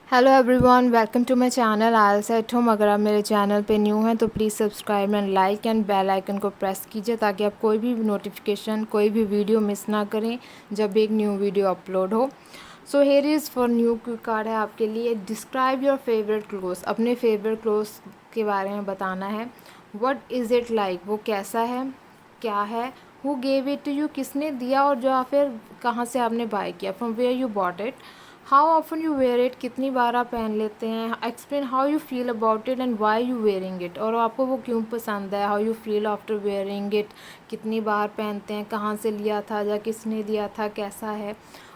Hello everyone, welcome to my channel isles at home. अगर आप मेरे चैनल पे न्यू हैं तो please subscribe and like and bell icon को प्रेस कीजिए ताकि आप कोई भी नोटिफिकेशन कोई भी वीडियो मिस ना करें जब भी एक न्यू वीडियो अपलोड हो। So here is for new quick card है आपके लिए। डिस्क्राइब योर फेवरेट क्लोथ्स, अपने फेवरेट क्लोथ्स के बारे में बताना है। व्हाट इज़ इट लाइक, वो कैसा है, क्या है। Who gave it to you, किसने दिया, और जो फिर कहाँ से आपने बाय किया, from where you bought it. How often you wear it, कितनी बार आप पहन लेते हैं। Explain how you feel about it and why you wearing it, और आपको वो क्यों पसंद है। How you feel after wearing it, कितनी बार पहनते हैं, कहाँ से लिया था या किसने दिया था, कैसा है,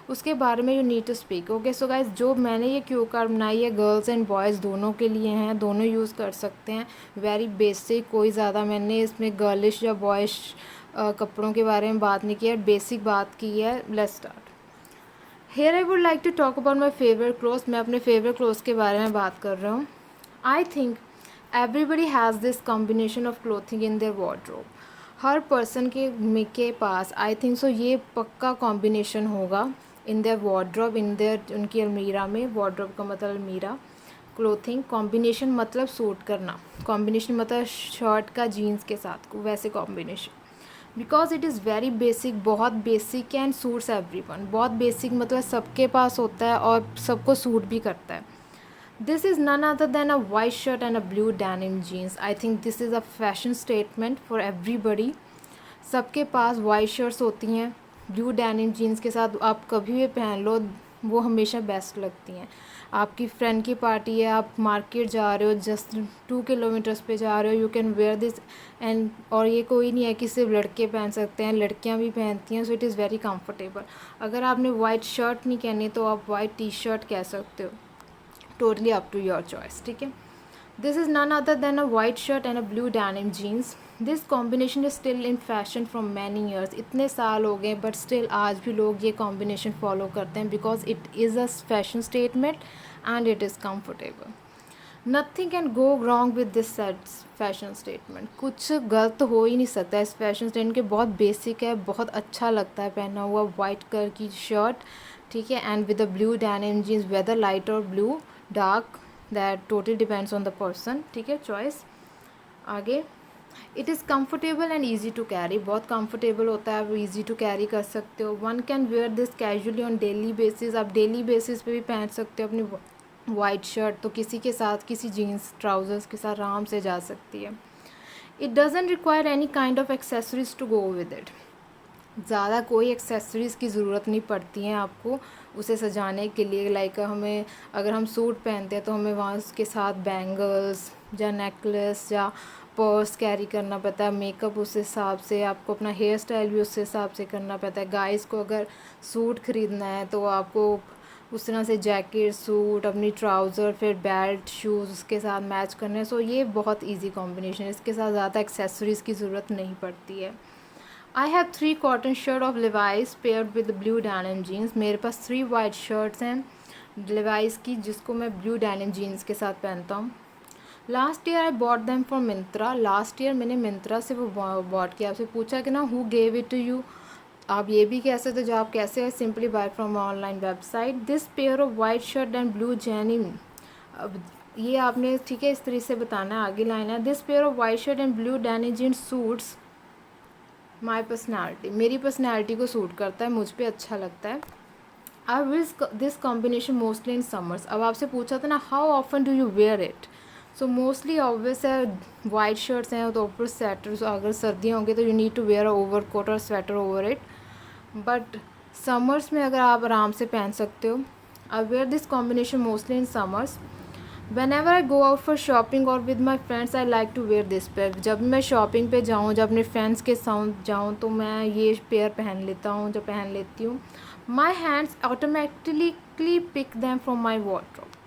उसके बारे में you need to speak. Okay so guys, जो मैंने ये क्यू कार्ड बनाई है गर्ल्स एंड बॉयज़ दोनों के लिए हैं, दोनों यूज़ कर सकते हैं। वेरी बेसिक, कोई ज़्यादा मैंने इसमें गर्लिश या बॉयश कपड़ों के बारे में बात नहीं की है, बेसिक बात की है। Let's start. Here I would like to talk about my favourite clothes. मैं अपने फेवरेट क्लोथ्स के बारे में बात कर रहा हूँ। I think everybody has this combination of clothing in their wardrobe. Her person के पास आई थिंक सो ये पक्का कॉम्बिनेशन होगा in their wardrobe, in their उनकी अलमीरा में। वार्डरोब का मतलब अलमीरा, क्लोथिंग कॉम्बिनेशन मतलब सूट करना, कॉम्बिनेशन मतलब शर्ट का जीन्स के साथ वैसे combination. Because it is very basic, बहुत बेसिक एंड सूट्स एवरीवन। बहुत बेसिक मतलब सबके पास होता है और सबको सूट भी करता है। This is none other than a white shirt and a blue denim jeans. I think this is a fashion statement for everybody. सबके पास वाइट शर्ट्स होती हैं, ब्लू डेनिम जीन्स के साथ आप कभी भी पहन लो, वो हमेशा बेस्ट लगती हैं। आपकी फ्रेंड की पार्टी है, आप मार्केट जा रहे हो, जस्ट 2 किलोमीटर्स पे जा रहे हो, you can wear this and, और ये कोई नहीं है कि सिर्फ लड़के पहन सकते हैं, लड़कियां भी पहनती हैं। So it is very comfortable. अगर आपने वाइट शर्ट नहीं कहनी तो आप वाइट टी शर्ट कह सकते हो, totally up to your choice, ठीक है। This is none other than a white shirt and a blue denim jeans. This combination is still in fashion from many years. इतने साल हो गए बट स्टिल आज भी लोग ये कॉम्बिनेशन फॉलो करते हैं because it is a fashion statement and it is comfortable. Nothing can go wrong with this fashion statement. कुछ गलत हो ही नहीं सकता इस फैशन स्टेटमेंट के। बहुत बेसिक है, बहुत अच्छा लगता है पहना हुआ वाइट कलर की शर्ट, ठीक है, and with a blue denim jeans, whether light और blue dark, that totally depends on the person, ठीक है, चॉइस। आगे, it is comfortable and easy to carry. बहुत कंफर्टेबल होता है, आप ईजी टू कैरी कर सकते हो। One can wear this casually on daily basis. आप डेली बेसिस पे भी पहन सकते हो अपनी वाइट शर्ट, तो किसी के साथ, किसी जीन्स ट्राउजर्स के साथ आराम से जा सकती है। It doesn't require any kind of accessories to go with it. ज़्यादा कोई एक्सेसरीज़ की ज़रूरत नहीं पड़ती हैं आपको उसे सजाने के लिए। लाइक हमें, अगर हम सूट पहनते हैं तो हमें वहाँ उसके साथ बैंगल्स या नेकलेस या पर्स कैरी करना पड़ता है। मेकअप उस हिसाब से, आपको अपना हेयर स्टाइल भी उस हिसाब से करना पड़ता है। गाइस को अगर सूट ख़रीदना है तो आपको उस तरह से जैकेट, सूट, अपनी ट्राउज़र, फिर बेल्ट, शूज़ उसके साथ मैच करने हैं। सो ये बहुत ईजी कॉम्बिनेशन है, इसके साथ ज़्यादा एक्सेसरीज़ की ज़रूरत नहीं पड़ती है। I have 3 cotton shirt of Levi's paired with blue denim jeans. मेरे पास 3 वाइट शर्ट्स हैं लिवाइस की जिसको मैं ब्लू डेनिम जीन्स के साथ पहनता हूँ। Last year I bought them from Myntra. Last year मैंने मिंत्रा से वो बॉट किया। आपसे पूछा कि ना who gave it to you, आप ये भी कह सकते हो जो आप कैसे है, simply buy from online website. This pair of white shirt and blue denim, अब ये आपने ठीक है इस तरीके से बताना है। आगे लाइन है, this pair of white shirt and blue denim jeans suits my personality. मेरी पर्सनैलिटी को सूट करता है, मुझ पर अच्छा लगता है। I wear this combination mostly in summers. अब आपसे पूछा था ना how often do you wear it, so mostly obvious है वाइट शर्ट्स हैं तो ऊपर स्वेटर, अगर सर्दियाँ होंगी तो you need to wear over coat और sweater over it. But summers में अगर आप आराम से पहन सकते हो। I wear this combination mostly in summers. Whenever I go out for shopping और with my friends I like to wear this pair. जब मैं शॉपिंग पे जाऊँ, जब अपने फ्रेंड्स के साथ जाऊँ तो मैं ये पेयर पहन लेता हूँ, जब पहन लेती हूँ। My hands automatically pick them from my wardrobe.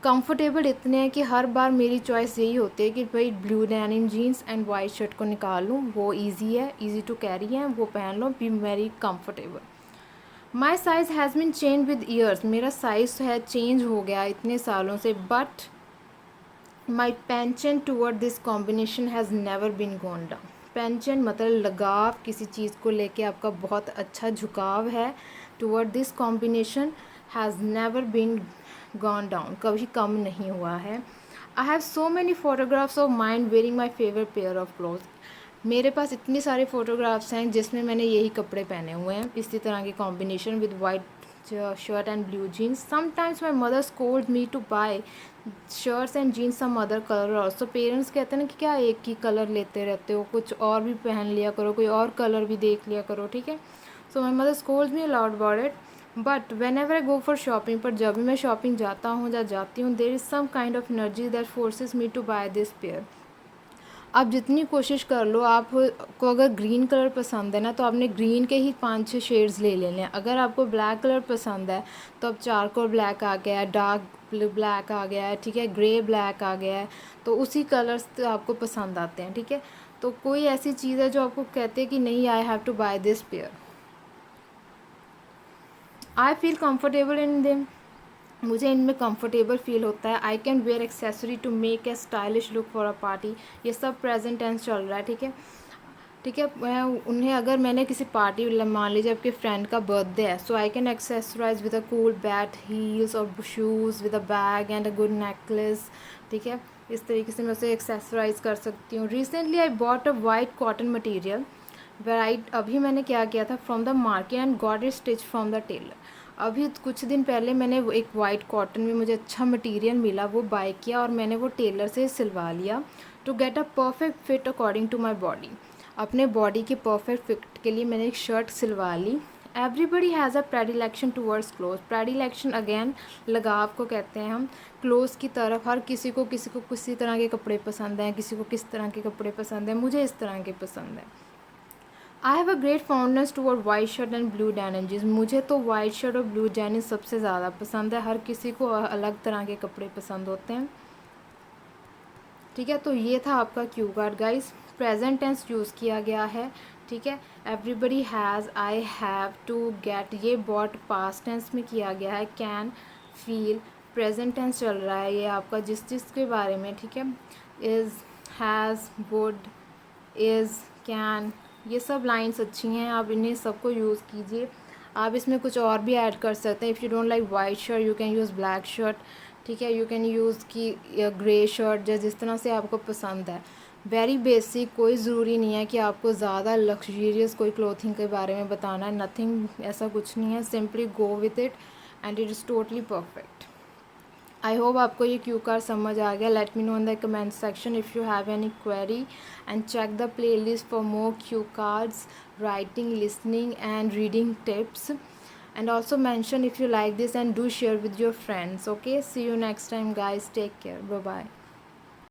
Comfortable इतने हैं कि हर बार मेरी चॉइस यही होती है कि भाई blue denim jeans and white shirt को निकाल लूँ, वो ईजी है, ईजी टू कैरी है, वो पहन लो, be very comfortable. My size has been change with years. मेरा साइज़ है चेंज हो गया इतने सालों से, but my passion toward this combination has never been gone down. Passion मतलब लगाव, किसी चीज़ को लेके आपका बहुत अच्छा झुकाव है toward this combination, has never been gone down, कभी कम नहीं हुआ है। I have so many photographs of mind wearing my favourite pair of cloth. मेरे पास इतनी सारे फोटोग्राफ्स हैं जिसमें मैंने यही कपड़े पहने हुए हैं, इसी तरह के combination with white shirt and blue jeans. Sometimes my mother scolds me to buy shirts and jeans some other color also. Parents कहते हैं ना कि क्या एक ही कलर लेते रहते हो, कुछ और भी पहन लिया करो, कोई और कलर भी देख लिया करो, ठीक है। So my mother scolds me a lot about it, but whenever I go for shopping, पर जब भी मैं शॉपिंग जाता हूँ या जाती हूँ, there is some kind of energy that forces me to buy this pair. आप जितनी कोशिश कर लो, आपको अगर ग्रीन कलर पसंद है ना, तो आपने ग्रीन के ही 5-6 शेड्स ले लेने हैं। अगर आपको ब्लैक कलर पसंद है तो अब चारकोल ब्लैक आ गया है, डार्क ब्लैक आ गया है, ठीक है, ग्रे ब्लैक आ गया है, तो उसी कलर्स तो आपको पसंद आते हैं, ठीक है। तो कोई ऐसी चीज़ है जो आपको कहते हैं कि नहीं I have to buy this pair, I feel comfortable in them, मुझे इनमें कंफर्टेबल फील होता है। I can wear accessory to make a stylish look for a party. ये सब प्रेजेंट टेंस चल रहा है, ठीक है, ठीक है। मैं उन्हें, अगर मैंने किसी पार्टी, मान लीजिए आपके फ्रेंड का बर्थडे है, so I can accessorize with a cool bat heels और shoes with a bag and a good necklace, ठीक है। इस तरीके से मैं उसे एक्सेसराइज कर सकती हूँ। Recently I bought a white cotton material variety, अभी मैंने क्या किया था, from the market and got it stitch from the tailor. अभी कुछ दिन पहले मैंने एक वाइट कॉटन में मुझे अच्छा मटेरियल मिला, वो बाय किया और मैंने वो टेलर से सिलवा लिया to get a perfect fit according to my body. अपने बॉडी के परफेक्ट फिट के लिए मैंने एक शर्ट सिलवा ली। Everybody has a predilection towards cloth. Predilection again लगाव को कहते हैं हम, क्लोथ्स की तरफ। हर किसी को किसी तरह के कपड़े पसंद हैं, किसी को किस तरह के कपड़े पसंद हैं, मुझे इस तरह के पसंद है। I have a great fondness toward white shirt and blue denim jeans. मुझे तो वाइट शर्ट और ब्लू डेनिम सबसे ज़्यादा पसंद है। हर किसी को अलग तरह के कपड़े पसंद होते हैं, ठीक है। तो ये था आपका cue card guys, present tense use किया गया है, ठीक है। Everybody has, I have, to, get, ये बॉट पास्ट टेंस में किया गया है। कैन, फील, प्रेजेंट टेंस चल रहा है ये आपका जिस के बारे में, ठीक है। Is, has, would, is, can, ये सब लाइंस अच्छी हैं, आप इन्हें सबको यूज़ कीजिए। आप इसमें कुछ और भी ऐड कर सकते हैं। If you don't like white shirt you can use black shirt, ठीक है। यू कैन यूज़ की ग्रे शर्ट, जिस तरह से आपको पसंद है। वेरी बेसिक, कोई ज़रूरी नहीं है कि आपको ज़्यादा लग्जरियस कोई क्लोथिंग के बारे में बताना है, नथिंग, ऐसा कुछ नहीं है। Simply go with it and it is totally perfect. I hope आपको ये क्यू कार्ड समझ आ गया। Let me know in the comment section if you have any query and check the playlist for more cue cards, writing, listening and reading tips, and also mention if you like this and do share with your friends. Okay, see you next time guys, take care, bye bye.